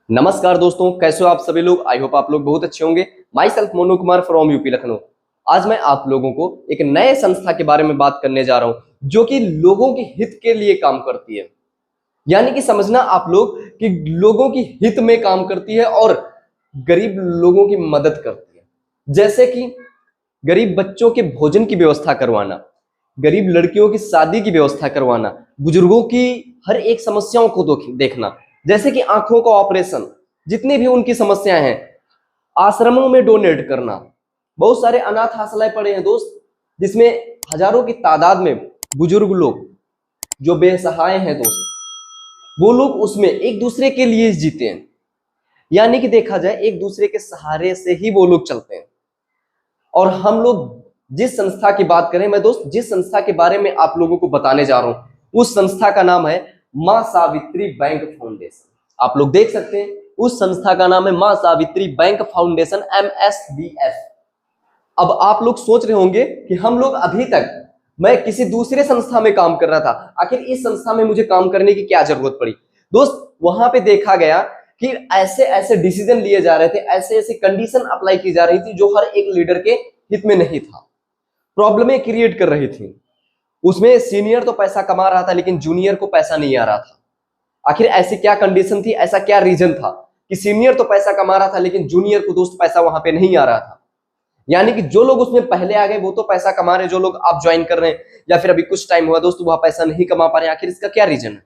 नमस्कार दोस्तों, कैसे हो आप सभी लोग। आई होप आप लोग बहुत अच्छे होंगे। My self Monu Kumar from UP Lucknow. आज मैं आप लोगों को एक नए संस्था के बारे में बात करने जा रहा हूं जो कि लोगों के हित के लिए काम करती है। यानी कि समझना आप लोग कि लोगों की हित में काम करती है और गरीब लोगों की मदद करती है। जैसे कि गरीब बच्चों के भोजन की व्यवस्था करवाना, गरीब लड़कियों की शादी की व्यवस्था करवाना, बुजुर्गों की हर एक समस्याओं को देखना, जैसे कि आंखों का ऑपरेशन, जितनी भी उनकी समस्याएं हैं, आश्रमों में डोनेट करना। बहुत सारे अनाथ आश्रय पड़े हैं दोस्त, जिसमें हजारों की तादाद में बुजुर्ग लोग जो बेसहाय हैं दोस्त, वो लोग उसमें एक दूसरे के लिए जीते हैं। यानी कि देखा जाए एक दूसरे के सहारे से ही वो लोग चलते हैं। और हम लोग जिस संस्था की बात करें, मैं दोस्त जिस संस्था के बारे में आप लोगों को बताने जा रहा हूं, उस संस्था का नाम है मां सावित्री बैंक फाउंडेशन। आप लोग देख सकते हैं, उस संस्था का नाम है मां सावित्री बैंक फाउंडेशन, MSBF। अब आप लोग सोच रहे होंगे कि हम लोग अभी तक मैं किसी दूसरे संस्था में काम कर रहा था, आखिर इस संस्था में मुझे काम करने की क्या जरूरत पड़ी। दोस्त, वहां पे देखा गया कि ऐसे ऐसे डिसीजन लिए जा रहे थे, ऐसे ऐसे कंडीशन अप्लाई की जा रही थी जो हर एक लीडर के हित में नहीं था, प्रॉब्लमें क्रिएट कर रही थी। उसमें सीनियर तो पैसा कमा रहा था लेकिन जूनियर को पैसा नहीं आ रहा था। आखिर ऐसी क्या कंडीशन थी, ऐसा क्या रीजन था कि सीनियर तो पैसा कमा रहा था लेकिन जूनियर को दोस्त पैसा वहां पे नहीं आ रहा था। यानी कि जो लोग उसमें पहले आ गए वो तो पैसा कमा रहे हैं, जो लोग आप ज्वाइन कर रहे हैं या फिर अभी कुछ टाइम हुआ दोस्त, वह पैसा नहीं कमा पा रहे हैं। आखिर इसका क्या रीजन है?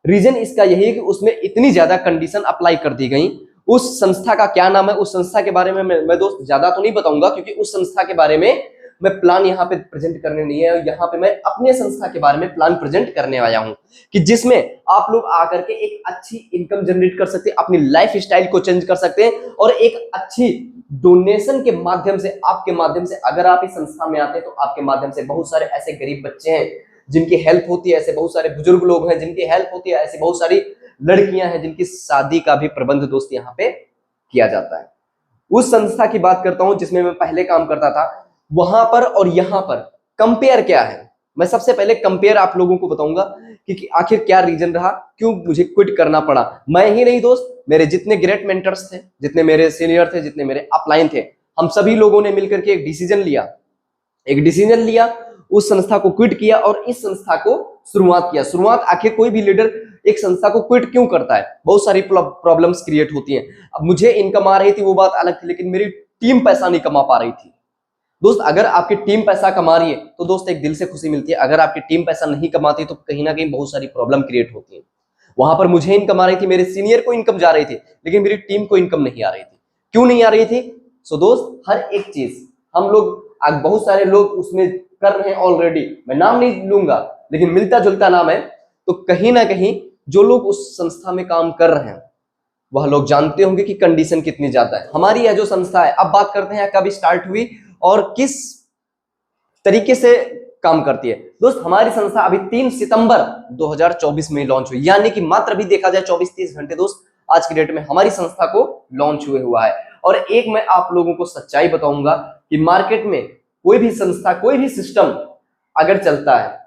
रीजन इसका यही है कि उसमें इतनी ज्यादा कंडीशन अप्लाई कर दी गई। उस संस्था का क्या नाम है, उस संस्था के बारे में मैं दोस्त ज्यादा तो नहीं बताऊंगा, क्योंकि उस संस्था के बारे में मैं प्लान यहाँ पे प्रेजेंट करने नहीं है। यहाँ पे मैं अपने संस्था के बारे में प्लान प्रेजेंट करने आया हूँ कि जिसमें आप लोग आकर के एक अच्छी इनकम जनरेट कर सकते हैं, अपनी लाइफ स्टाइल को चेंज कर सकते हैं और एक अच्छी डोनेशन के माध्यम से, आपके माध्यम से, अगर आप इस संस्था में आते हैं तो आपके माध्यम से बहुत सारे ऐसे गरीब बच्चे हैं जिनकी हेल्प होती है, ऐसे बहुत सारे बुजुर्ग लोग हैं जिनकी हेल्प होती है, ऐसी बहुत सारी लड़कियां हैं जिनकी शादी का भी प्रबंध दोस्त यहाँ पे किया जाता है। उस संस्था की बात करता हूं जिसमें मैं पहले काम करता था। वहां पर और यहां पर कंपेयर क्या है, मैं सबसे पहले कंपेयर आप लोगों को बताऊंगा कि आखिर क्या रीजन रहा, क्यों मुझे क्विट करना पड़ा। मैं ही नहीं दोस्त, मेरे जितने ग्रेट मेंटर्स थे, जितने मेरे सीनियर थे, जितने मेरे अपलाइन थे, हम सभी लोगों ने मिलकर के एक डिसीजन लिया, उस संस्था को क्विट किया और इस संस्था को शुरुआत किया। शुरुआत आखिर कोई भी लीडर एक संस्था को क्विट क्यों करता है? बहुत सारी प्रॉब्लम्स क्रिएट होती हैं। अब मुझे इनकम आ रही थी वो बात अलग थी, लेकिन मेरी टीम पैसा नहीं कमा पा रही थी। दोस्त, अगर आपकी टीम पैसा कमा रही है तो दोस्त एक दिल से खुशी मिलती है। अगर आपकी टीम पैसा नहीं कमाती तो कहीं ना कहीं बहुत सारी प्रॉब्लम क्रिएट होती है। वहां पर मुझे इनकम आ रही थी, मेरे सीनियर को इनकम जा रही थी, लेकिन मेरी टीम को इनकम नहीं आ रही थी। क्यों नहीं आ रही थी? सो दोस्त, हर एक चीज हम लोग, बहुत सारे लोग उसमें कर रहे हैं ऑलरेडी, मैं नाम नहीं लूंगा लेकिन मिलता जुलता नाम है। तो कहीं ना कहीं जो लोग उस संस्था में काम कर रहे हैं वह लोग जानते होंगे कि कंडीशन कितनी ज्यादा है। हमारी यह जो संस्था है, अब बात करते हैं कब स्टार्ट हुई और किस तरीके से काम करती है। दोस्त, हमारी संस्था अभी 3 सितंबर 2024 में लॉन्च हुई, यानी कि मात्र अभी देखा जाए 24-30 घंटे दोस्त आज की डेट में हमारी संस्था को लॉन्च हुआ है। और एक मैं आप लोगों को सच्चाई बताऊंगा कि मार्केट में कोई भी संस्था, कोई भी सिस्टम अगर चलता है,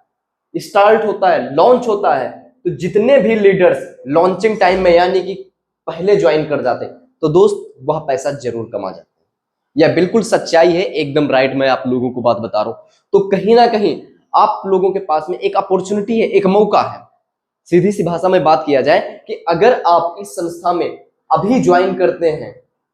स्टार्ट होता है, लॉन्च होता है, तो जितने भी लीडर्स लॉन्चिंग टाइम में यानी कि पहले ज्वाइन कर जाते तो दोस्त वह पैसा जरूर कमा जाते। यह बिल्कुल सच्चाई है, एकदम राइट, मैं आप लोगों को बात बता रहा हूं। तो कहीं ना कहीं आप लोगों के पास में एक अपॉर्चुनिटी है, एक मौका है। सीधी सी भाषा में बात किया जाए कि अगर आप इस संस्था में अभी ज्वाइन करते हैं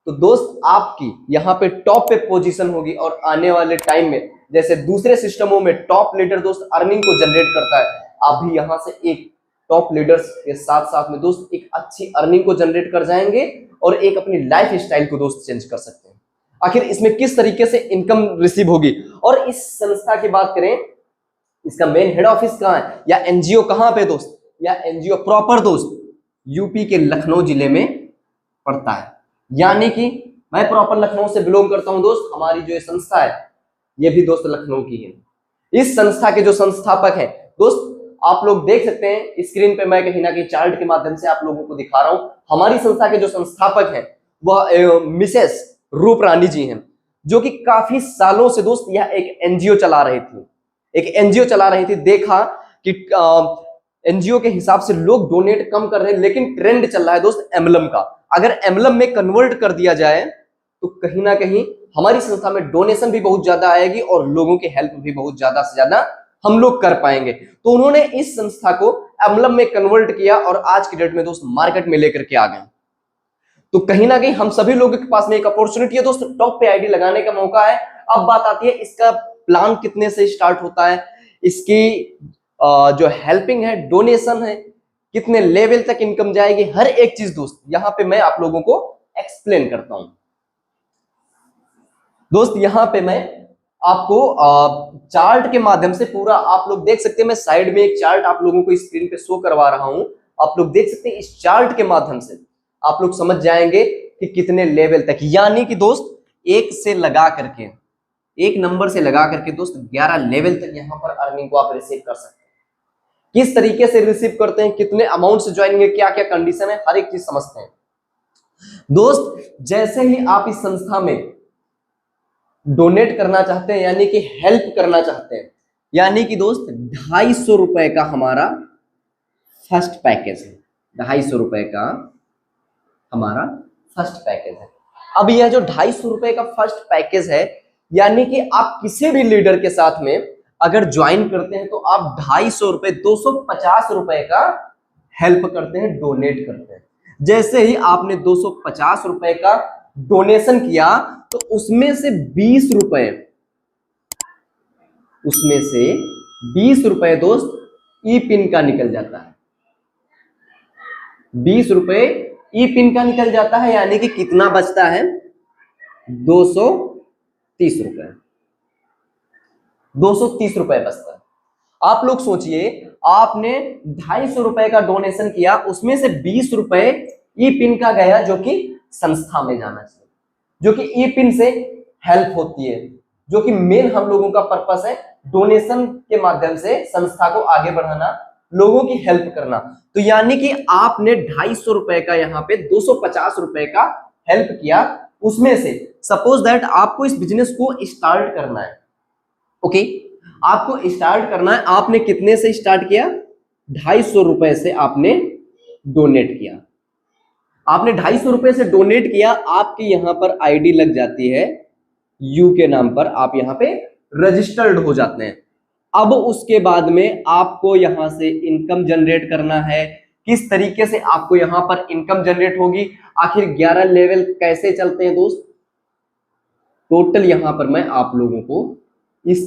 तो दोस्त आपकी यहाँ पे टॉप पे पोजीशन होगी और आने वाले टाइम में जैसे दूसरे सिस्टमों में टॉप लीडर दोस्त अर्निंग को जनरेट करता है, आप भी यहाँ से एक टॉप लीडर्स के साथ साथ में दोस्त एक अच्छी अर्निंग को जनरेट कर जाएंगे और एक अपनी लाइफ स्टाइल को दोस्त चेंज कर सकते हैं। आखिर इसमें किस तरीके से इनकम रिसीव होगी? और इस संस्था की बात करें, इसका मेन हेड ऑफिस कहाँ है या एनजीओ कहाँ पे दोस्त, या एनजीओ प्रॉपर दोस्त यूपी के लखनऊ जिले में पड़ता है। यानी कि मैं प्रॉपर लखनऊ से बिलोंग करता हूं दोस्त। हमारी जो संस्था है ये भी दोस्त लखनऊ की है। इस संस्था के जो संस्थापक है दोस्त, आप लोग देख सकते हैं स्क्रीन पे, मैं कहीं ना कहीं चार्ट के माध्यम से आप लोगों को दिखा रहा हूं। हमारी संस्था के जो संस्थापक हैं वह मिसेस रूप रानी जी हैं, जो कि काफी सालों से दोस्त यह एक एनजीओ चला रही थी। देखा कि एनजीओ के हिसाब से लोग डोनेट कम कर रहे हैं, लेकिन ट्रेंड चल रहा है दोस्त एम्बलम का। अगर एम्बलम में कन्वर्ट कर दिया जाए तो कहीं ना कहीं हमारी संस्था में डोनेशन भी बहुत ज्यादा आएगी और लोगों की हेल्प भी बहुत ज्यादा से ज्यादा हम लोग कर पाएंगे। तो उन्होंने इस संस्था को एम्बलम में कन्वर्ट किया और आज की डेट में दोस्त मार्केट में लेकर के आ गए। तो कहीं ना कहीं हम सभी लोगों के पास में एक अपॉर्चुनिटी है दोस्त, टॉप पे आईडी लगाने का मौका है। अब बात आती है इसका प्लान कितने से स्टार्ट होता है, इसकी जो हेल्पिंग है, डोनेशन है, कितने लेवल तक इनकम जाएगी, हर एक चीज दोस्त यहां पे मैं आप लोगों को एक्सप्लेन करता हूं। दोस्त यहां पे मैं आपको चार्ट के माध्यम से पूरा आप लोग देख सकते हैं। मैं साइड में एक चार्ट आप लोगों को स्क्रीन पे शो करवा रहा हूं, आप लोग देख सकते हैं। इस चार्ट के माध्यम से आप लोग समझ जाएंगे कि कितने लेवल तक, यानी कि दोस्त एक से लगा करके, एक नंबर से लगा करके दोस्त 11 लेवल तक यहां पर अर्निंग को आप रिसीव कर सकते हैं। किस तरीके से रिसीव करते हैं, कितने अमाउंट से ज्वाइनिंग है, क्या क्या कंडीशन है, हर एक चीज समझते हैं दोस्त। जैसे ही आप इस संस्था में डोनेट करना चाहते हैं, यानी कि हेल्प करना चाहते हैं, यानी कि दोस्त 250 रुपए का हमारा फर्स्ट पैकेज है। 250 रुपए का हमारा फर्स्ट पैकेज है। अब यह जो 250 रुपए का फर्स्ट पैकेज है, यानी कि आप किसी भी लीडर के साथ में अगर ज्वाइन करते हैं तो आप 250 रुपए, 250 रुपए का हेल्प करते हैं, डोनेट करते हैं। जैसे ही आपने 250 रुपए का डोनेशन किया तो उसमें से 20 रुपए, उसमें से 20 रुपए दोस्त ई पिन का निकल जाता है। 20 रुपए ई पिन का निकल जाता है, यानी कि कितना बचता है, 230 रुपए। 230 रुपए बचता है। आप लोग सोचिए, आपने 250 रुपए का डोनेशन किया, उसमें से 20 रुपए ई पिन का गया जो कि संस्था में जाना चाहिए, जो कि ई पिन से हेल्प होती है, जो कि मेन हम लोगों का पर्पस है, डोनेशन के माध्यम से संस्था को आगे बढ़ाना, लोगों की हेल्प करना। तो यानी कि आपने 250 रुपए का यहाँ पे 250 रुपए का हेल्प किया, उसमें से सपोज दैट आपको इस बिजनेस को स्टार्ट करना है, ओके, आपको स्टार्ट करना है। आपने कितने से स्टार्ट किया, 250 रुपए से आपने डोनेट किया। आपने 250 रुपए से डोनेट किया, आपकी यहां पर आईडी लग जाती है यू के नाम पर, आप यहां पे रजिस्टर्ड हो जाते हैं। अब उसके बाद में आपको यहां से इनकम जनरेट करना है। किस तरीके से आपको यहां पर इनकम जनरेट होगी, आखिर 11 लेवल कैसे चलते हैं दोस्त, टोटल यहां पर मैं आप लोगों को इस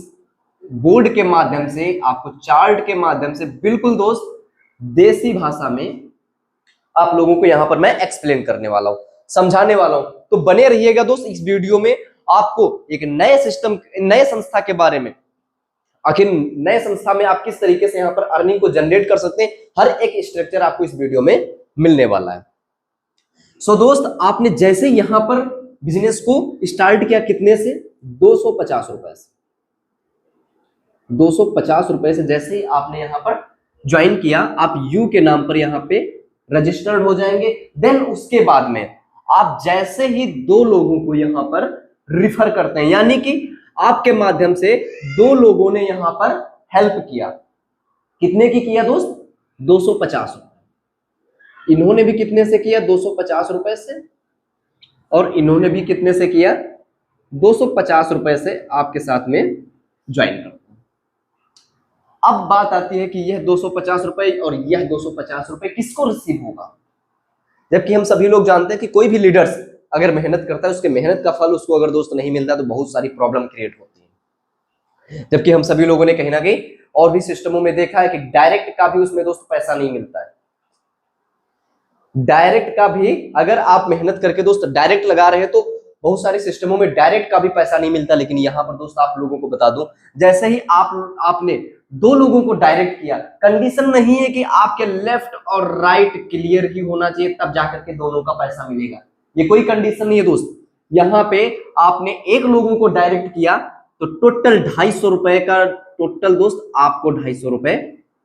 बोर्ड के माध्यम से, आपको चार्ट के माध्यम से बिल्कुल दोस्त देसी भाषा में आप लोगों को यहां पर मैं एक्सप्लेन करने वाला हूं, समझाने वाला हूं। तो बने रहिएगा दोस्त इस वीडियो में। आपको एक नए सिस्टम, नए संस्था के बारे में, आखिर नए संस्था में आप किस तरीके से यहां पर अर्निंग को जनरेट कर सकते हैं, हर एक स्ट्रक्चर आपको इस वीडियो में मिलने वाला है। सो दोस्त, आपने जैसे यहां पर बिजनेस को स्टार्ट किया, कितने से, 250 रुपए से, 250 रुपए से जैसे ही आपने यहां पर ज्वाइन किया, आप यू के नाम पर यहां पे रजिस्टर्ड हो जाएंगे। देन उसके बाद में आप जैसे ही 2 लोगों को यहां पर रिफर करते हैं, यानी कि आपके माध्यम से 2 लोगों ने यहां पर हेल्प किया, कितने की किया दोस्त, 250 रुपए। इन्होंने भी कितने से किया, 250 रुपए से, और इन्होंने भी कितने से किया, 250 रुपए से आपके साथ में ज्वाइन करते हैं। अब बात आती है कि यह 250 रुपए और यह 250 रुपए किसको रिसीव होगा, जबकि हम सभी लोग जानते हैं कि कोई भी लीडर्स अगर मेहनत करता है, उसके मेहनत का फल उसको अगर दोस्त नहीं मिलता तो बहुत सारी प्रॉब्लम क्रिएट होती है। जबकि हम सभी लोगों ने कहीं ना कहीं और भी सिस्टमों में देखा है कि डायरेक्ट का भी उसमें दोस्त पैसा नहीं मिलता है। डायरेक्ट का भी अगर आप मेहनत करके दोस्त डायरेक्ट लगा रहे हैं तो बहुत सारे सिस्टमों में डायरेक्ट का भी पैसा नहीं मिलता। लेकिन यहां पर दोस्त आप लोगों को बता दूं, जैसे ही आपने 2 लोगों को डायरेक्ट किया, कंडीशन नहीं है कि आपके लेफ्ट और राइट क्लियर ही होना चाहिए तब जाकर के दोनों का पैसा मिलेगा, ये कोई कंडीशन नहीं है दोस्त। यहां पे आपने 1 लोगों को डायरेक्ट किया तो टोटल 250 रुपए का टोटल दोस्त आपको 250 रुपए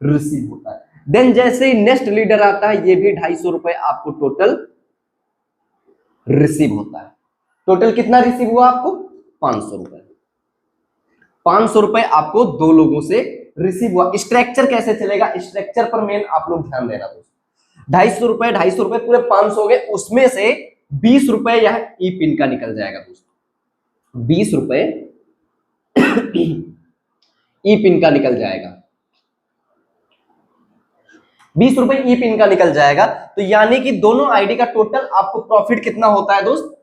रिसीव होता है। देन जैसे ही नेक्स्ट लीडर आता है, ये भी 250 रुपए आपको टोटल रिसीव होता है। टोटल कितना रिसीव हुआ आपको, 500 रुपए। 500 रुपए आपको 2 लोगों से रिसीव हुआ। स्ट्रक्चर कैसे चलेगा, स्ट्रक्चर पर मेन आप लोग ध्यान देना दोस्त। ₹250, ₹250 पूरे 500 हो गए, उसमें से ₹20 यह ई पिन का निकल जाएगा दोस्तों, ₹20 ई पिन का निकल जाएगा, ₹20 ई पिन का निकल जाएगा। तो यानी कि दोनों आईडी का टोटल आपको प्रॉफिट कितना होता है दोस्त?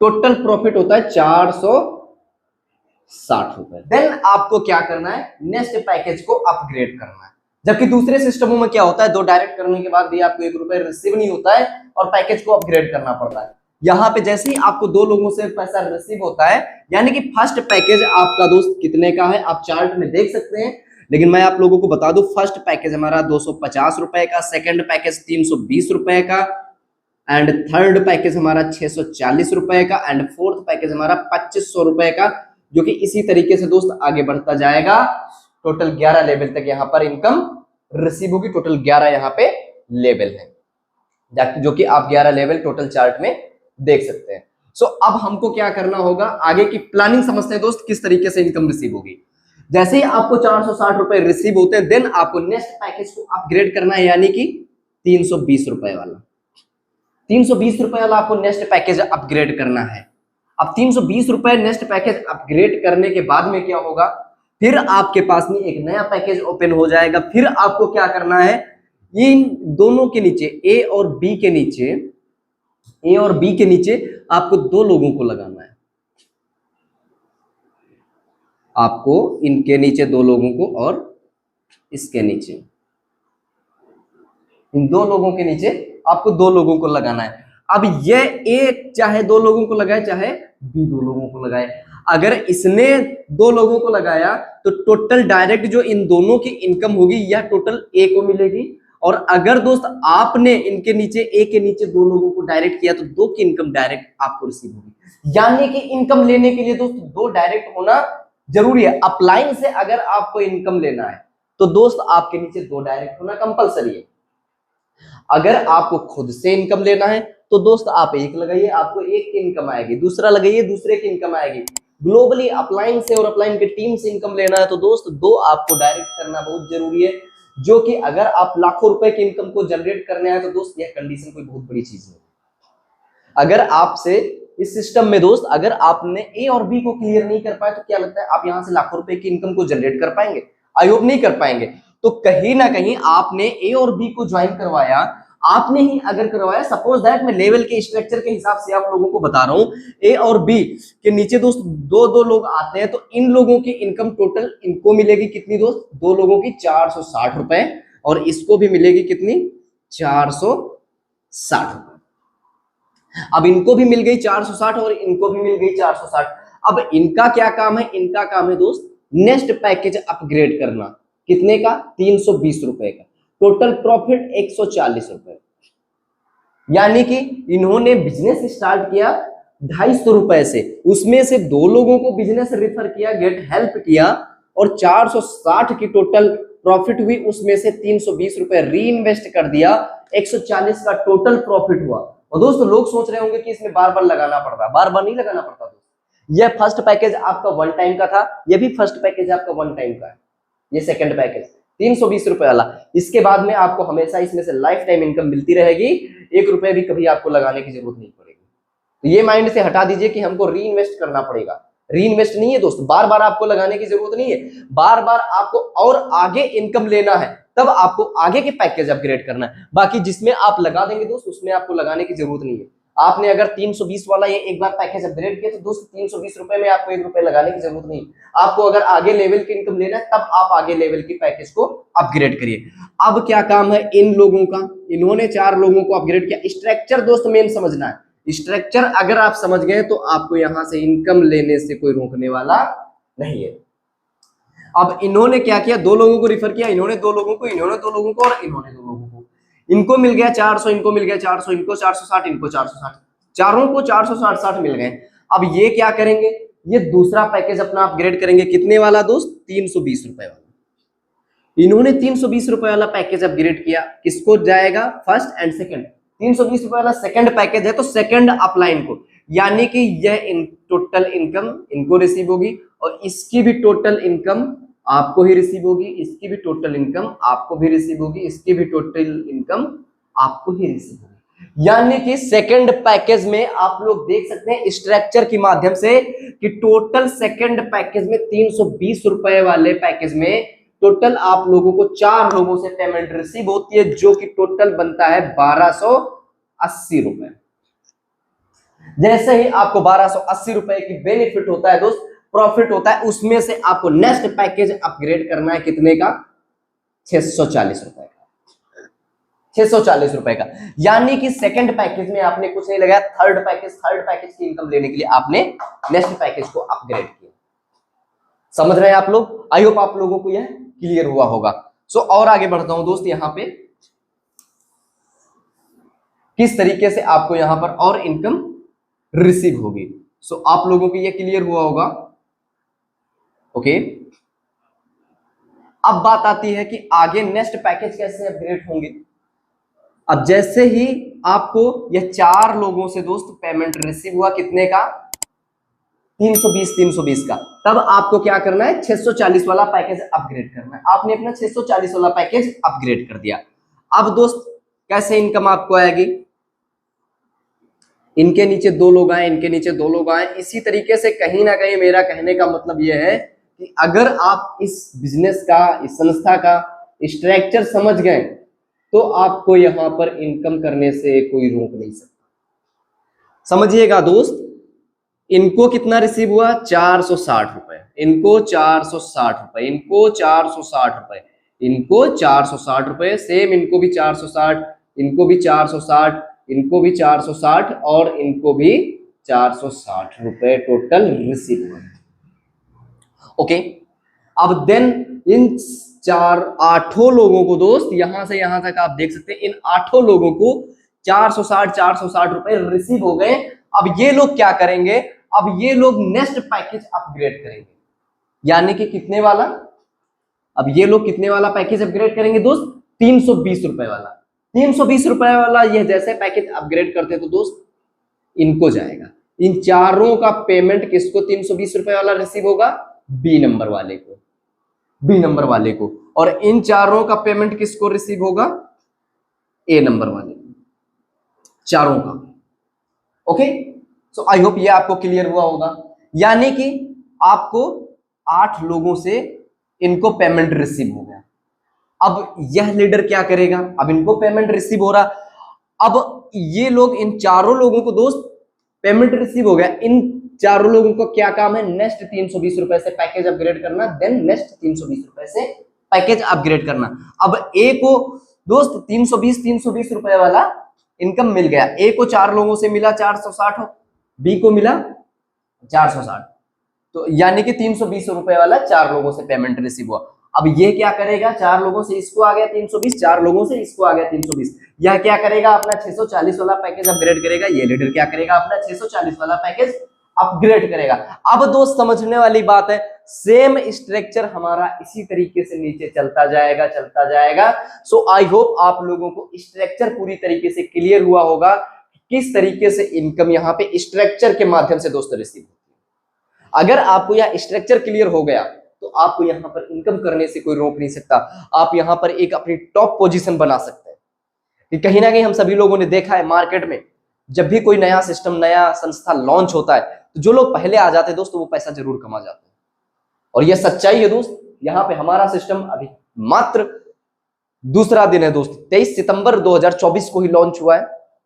टोटल प्रॉफिट होता है ₹460। देन आपको क्या करना है, नेक्स्ट पैकेज को अपग्रेड करना है। जबकि दूसरे सिस्टमों में क्या होता है, 2 डायरेक्ट करने के बाद भी आपको ₹1 रिसीव नहीं होता है और पैकेज को अपग्रेड करना पड़ता है। यहाँ पे जैसे ही आपको 2 लोगों से पैसा रिसीव होता है, यानी कि फर्स्ट पैकेज आपका दोस्त कितने का है आप चार्ट में देख सकते हैं, लेकिन मैं आप लोगों को बता दूं फर्स्ट पैकेज हमारा ₹250 का, सेकंड पैकेज ₹320 का, एंड थर्ड पैकेज हमारा ₹640 का, एंड फोर्थ पैकेज हमारा ₹2500 का, जो कि इसी तरीके से दोस्त आगे बढ़ता जाएगा। टोटल 11 लेवल तक यहाँ पर इनकम रिसीव होगी। टोटल 11 यहाँ पे लेवल है, जो कि आप 11 लेवल टोटल चार्ट में देख सकते हैं। सो अब हमको क्या करना होगा, आगे की प्लानिंग समझते हैं दोस्त, किस तरीके से इनकम रिसीव होगी। जैसे ही आपको ₹460 रिसीव होते हैं, देन आपको नेक्स्ट पैकेज को अपग्रेड करना है, यानी कि ₹320 वाला, ₹320 वाला आपको नेक्स्ट पैकेज अपग्रेड करना है। अब ₹320 नेक्स्ट पैकेज अपग्रेड करने के बाद में क्या होगा, फिर आपके पास में एक नया पैकेज ओपन हो जाएगा। फिर आपको क्या करना है, इन दोनों के नीचे ए और बी के नीचे आपको 2 लोगों को लगाना है। आपको इनके नीचे 2 लोगों को और इसके नीचे, इन 2 लोगों के नीचे आपको 2 लोगों को लगाना है। अब ये ए चाहे 2 लोगों को लगाए, चाहे बी 2 लोगों को लगाए। अगर इसने 2 लोगों को लगाया तो टोटल डायरेक्ट जो इन दोनों की इनकम होगी यह टोटल ए को मिलेगी। और अगर दोस्त आपने इनके नीचे ए के नीचे 2 लोगों को डायरेक्ट किया तो 2 की इनकम डायरेक्ट आपको रिसीव होगी। यानी कि इनकम लेने के लिए दोस्त 2 डायरेक्ट होना जरूरी है। अपलाइन से अगर आपको इनकम लेना है तो दोस्त आपके नीचे 2 डायरेक्ट होना कंपलसरी है। अगर आपको खुद से इनकम लेना है तो दोस्त आप एक लगाइए, आपको एक की इनकम आएगी, दूसरा लगाइए, दूसरे की इनकम आएगी। ग्लोबली अपलाइन से और अपलाइन के टीम से इनकम लेना है तो दोस्त 2 आपको डायरेक्ट करना बहुत जरूरी है, जो कि अगर आप लाखों रुपए की इनकम को जनरेट करने आए तो दोस्त यह कंडीशन कोई बहुत बड़ी चीज नहीं। अगर आपसे इस सिस्टम में दोस्त अगर आपने ए और बी को क्लियर नहीं कर पाए तो क्या लगता है आप यहां से लाखों रुपए की इनकम को जनरेट कर पाएंगे? आई होप नहीं कर पाएंगे। तो कहीं ना कहीं आपने ए और बी को ज्वाइन करवाया, आपने ही अगर करवाया, सपोज दैट मैं लेवल के स्ट्रक्चर के हिसाब से आप लोगों को बता रहा हूं, ए और बी के नीचे दोस्त 2 लोग आते हैं तो इन लोगों की इनकम टोटल इनको मिलेगी कितनी दोस्त, 2 लोगों की ₹460 और इसको भी मिलेगी कितनी, ₹460। अब इनको भी मिल गई 460 और इनको भी मिल गई 460। अब इनका क्या काम है, इनका काम है दोस्त नेक्स्ट पैकेज अपग्रेड करना। कितने का, ₹320 का। Total profit ₹140। यानी कि इन्होंने बिजनेस स्टार्ट किया ₹250 से, उसमें से 2 लोगों को बिजनेस रेफर किया, गेट हेल्प किया, और 460 की टोटल प्रॉफिट हुई, उसमें से ₹320 री इन्वेस्ट कर दिया, 140 का टोटल प्रॉफिट हुआ। और दोस्तों लोग सोच रहे होंगे कि इसमें बार बार लगाना पड़ता, बार बार नहीं लगाना पड़ता दोस्तों। यह फर्स्ट पैकेज आपका 1 टाइम का था, यह भी फर्स्ट पैकेज आपका 1 टाइम का है। ये सेकंड पैकेज ₹320 वाला, इसके बाद में आपको हमेशा इसमें से लाइफ टाइम इनकम मिलती रहेगी, ₹1 भी कभी आपको लगाने की जरूरत नहीं पड़ेगी। तो ये माइंड से हटा दीजिए कि हमको री इन्वेस्ट करना पड़ेगा। री इन्वेस्ट नहीं है दोस्त, बार बार आपको लगाने की जरूरत नहीं है। बार बार आपको और आगे इनकम लेना है तब आपको आगे के पैकेज अपग्रेड करना है। बाकी जिसमें आप लगा देंगे दोस्त उसमें आपको लगाने की जरूरत नहीं है। आपने अगर 320 वाला ये एक बार पैकेज अपग्रेड किया तो दोस्त ₹320 में आपको ₹1 लगाने की जरूरत नहीं। आपको अगर आगे लेवल की इनकम लेना है तब आप आगे लेवल की पैकेज को अपग्रेड करिए। अब क्या काम है इन लोगों का, इन्होंने 4 लोगों को अपग्रेड किया। स्ट्रक्चर दोस्त मेन समझना है, स्ट्रक्चर अगर आप समझ गए तो आपको यहां से इनकम लेने से कोई रोकने वाला नहीं है। अब इन्होंने क्या किया, 2 लोगों को रिफर किया, इन्होंने 2 लोगों को, इन्होंने 2 लोगों को और इन्होंने 2 लोगों को। इनको मिल गया 400, इनको मिल गया 400, इनको 460, इनको 460, चारों को 460 मिल गए। अब ये क्या करेंगे, ये दूसरा पैकेज अपना अपग्रेड करेंगे। कितने वाला दोस्त, ₹320 वाला। इन्होंने ₹320 वाला पैकेज अपग्रेड किया, किसको जाएगा, फर्स्ट एंड सेकंड। ₹320 वाला सेकंड पैकेज है तो सेकंड अपलाइन को, यानी कि यह टोटल इनकम इनको रिसीव होगी और इसकी भी टोटल इनकम आपको ही रिसीव होगी, इसकी भी टोटल इनकम आपको भी रिसीव होगी, इसकी भी टोटल इनकम आपको ही रिसीव होगी। यानी कि सेकंड पैकेज में आप लोग देख सकते हैं स्ट्रक्चर की माध्यम से कि टोटल सेकंड पैकेज में 320 रुपए वाले पैकेज में टोटल आप लोगों को 4 लोगों से पेमेंट रिसीव होती है, जो कि टोटल बनता है 1280 रुपए। जैसे ही आपको 1280 रुपए की बेनिफिट होता है दोस्त, प्रॉफिट होता है, उसमें से आपको नेक्स्ट पैकेज अपग्रेड करना है कितने का? 640 रुपए का। 640 रुपए का। यानी कि सेकंड पैकेज में आपने कुछ नहीं लगाया, थर्ड पैकेज की इनकम लेने के लिए आपने नेक्स्ट पैकेज को अपग्रेड किया। समझ रहे हैं आप लोग? आई होप आप लोगों को यह क्लियर हुआ होगा। सो और आगे बढ़ता हूं दोस्त, यहां पे किस तरीके से आपको यहां पर और इनकम रिसीव होगी। सो आप लोगों को यह क्लियर हुआ होगा। ओके, अब बात आती है कि आगे नेक्स्ट पैकेज कैसे अपग्रेड होंगे। अब जैसे ही आपको यह 4 लोगों से दोस्त पेमेंट रिसीव हुआ कितने का? 320 का, तब आपको क्या करना है? 640 वाला पैकेज अपग्रेड करना है। आपने अपना 640 वाला पैकेज अपग्रेड कर दिया। अब दोस्त कैसे इनकम आपको आएगी? इनके नीचे 2 लोग आए, इनके नीचे 2 लोग आए। इसी तरीके से कहीं ना कहीं मेरा कहने का मतलब यह है कि अगर आप इस बिजनेस का, इस संस्था का स्ट्रक्चर समझ गए तो आपको यहां पर इनकम करने से कोई रोक नहीं सकता। समझिएगा दोस्त, इनको कितना रिसीव हुआ? 460 रुपए, इनको 460 रुपए, इनको 460 रुपए, इनको 460 रुपए, सेम इनको भी 460, इनको भी 460, इनको भी 460 और इनको भी 460 रुपए टोटल रिसीव हुआ। ओके, अब देन इन 8 लोगों को दोस्त, यहां से यहां तक आप देख सकते हैं, इन 8 लोगों को 460 रुपए रिसीव हो गए। अब ये लोग क्या करेंगे? अब ये लोग नेक्स्ट पैकेज अपग्रेड करेंगे। यानी कि कितने वाला? अब ये लोग कितने वाला पैकेज अपग्रेड करेंगे दोस्त? 320 रुपए वाला। 320 रुपए वाला यह जैसे पैकेज अपग्रेड करते तो दोस्त इनको जाएगा। इन चारों का पेमेंट किसको 320 रुपए वाला रिसीव होगा? बी नंबर वाले को, बी नंबर वाले को। और इन चारों का पेमेंट किसको रिसीव होगा? ए नंबर वाले को, चारों का। ओके, सो आई होप ये आपको क्लियर हुआ होगा। यानी कि आपको 8 लोगों से इनको पेमेंट रिसीव हो गया। अब यह लीडर क्या करेगा? अब इनको पेमेंट रिसीव हो रहा, अब ये लोग, इन चारों लोगों को दोस्त पेमेंट रिसीव हो गया। इन चारों लोगों को क्या काम है? नेक्स्ट 320 रुपए से पैकेज अपग्रेड करना, देन नेक्स्ट 320 रुपए से पैकेज अपग्रेड करना। अब ए को दोस्त 320 रुपए वाला इनकम मिल गया। ए को 4 लोगों से मिला 460, बी को मिला 460, तो यानी कि 320 रुपए वाला 4 लोगों से पेमेंट रिसीव हुआ। अब ये क्या करेगा? 4 लोगों से इसको आ गया 320, 4 लोगों से इसको आ गया 320। यह क्या करेगा? अपना 640 वाला पैकेज अपग्रेड करेगा। ये लीडर क्या करेगा? अपना 640 वाला पैकेज अपग्रेड करेगा। अब दोस्त समझने वाली बात है, सेम स्ट्रक्चर हमारा इसी तरीके से नीचे चलता जाएगा, चलता जाएगा। सो आई होप आप लोगों को स्ट्रक्चर पूरी तरीके से क्लियर हुआ होगा, किस तरीके से इनकम यहाँ पे स्ट्रक्चर के माध्यम से दोस्त रिसीव होती है। अगर आपको यह स्ट्रक्चर क्लियर हो गया तो आपको यहाँ पर इनकम करने से कोई रोक नहीं सकता। आप यहाँ पर एक अपनी टॉप पोजीशन बना सकते हैं। कि कहीं ना कहीं हम सभी लोगों ने देखा है मार्केट में, जब भी कोई नया सिस्टम, नया संस्था लॉन्च होता है तो जो लोग पहले आ जाते हैं दोस्त वो पैसा जरूर कमा जाते हैं। और यह सच्चाई है दोस्त। यहाँ पे हमारा सिस्टम अभी मात्र दूसरा दिन है दोस्त, 23 सितंबर 2024 को ही लॉन्च हुआ है।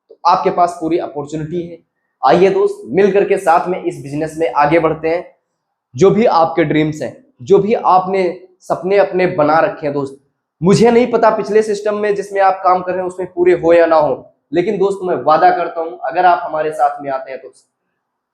तो आपके पास पूरी अपॉर्चुनिटी है। आइए दोस्त मिल करके साथ में इस बिजनेस में आगे बढ़ते हैं। जो भी आपके ड्रीम्स हैं, जो भी आपने सपने अपने बना रखे हैं दोस्त, मुझे नहीं पता पिछले सिस्टम में जिसमें आप काम कर रहे हैं उसमें पूरे हो या ना हो, लेकिन दोस्त मैं वादा करता हूं अगर आप हमारे साथ में आते हैं तो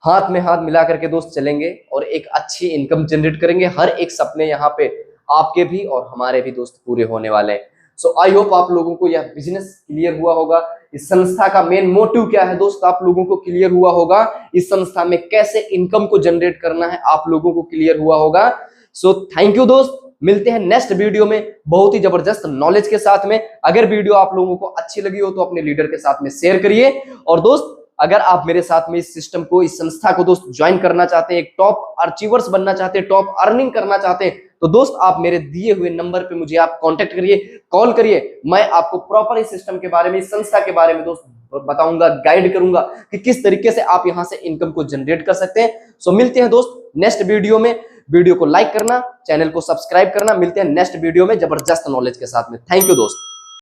हाथ में हाथ मिला करके दोस्त चलेंगे और एक अच्छी इनकम जनरेट करेंगे। हर एक सपने यहाँ पे आपके भी और हमारे भी दोस्त पूरे होने वाले हैं। सो आई होप आप लोगों को यह बिजनेस क्लियर हुआ होगा। इस संस्था का मेन मोटिव क्या है दोस्त, आप लोगों को क्लियर हुआ होगा। इस संस्था में कैसे इनकम को जनरेट करना है आप लोगों को क्लियर हुआ होगा। सो थैंक यू दोस्त, मिलते हैं नेक्स्ट वीडियो में बहुत ही जबरदस्त नॉलेज के साथ में। अगर वीडियो आप लोगों को अच्छी लगी हो तो अपने लीडर के साथ में शेयर करिए। और दोस्त अगर आप मेरे साथ में इस सिस्टम को, इस संस्था को दोस्त ज्वाइन करना चाहते हैं, एक टॉप अचीवर्स बनना चाहते हैं, टॉप अर्निंग करना चाहते हैं, तो दोस्त आप मेरे दिए हुए नंबर पे मुझे आप कांटेक्ट करिए, कॉल करिए। मैं आपको प्रॉपर इस सिस्टम के बारे में, इस संस्था के बारे में दोस्त बताऊंगा, गाइड करूंगा कि किस तरीके से आप यहां से इनकम को जनरेट कर सकते हैं। सो मिलते हैं दोस्त नेक्स्ट वीडियो में। वीडियो को लाइक करना, चैनल को सब्सक्राइब करना। मिलते हैं नेक्स्ट वीडियो में जबरदस्त नॉलेज के साथ में। थैंक यू दोस्त।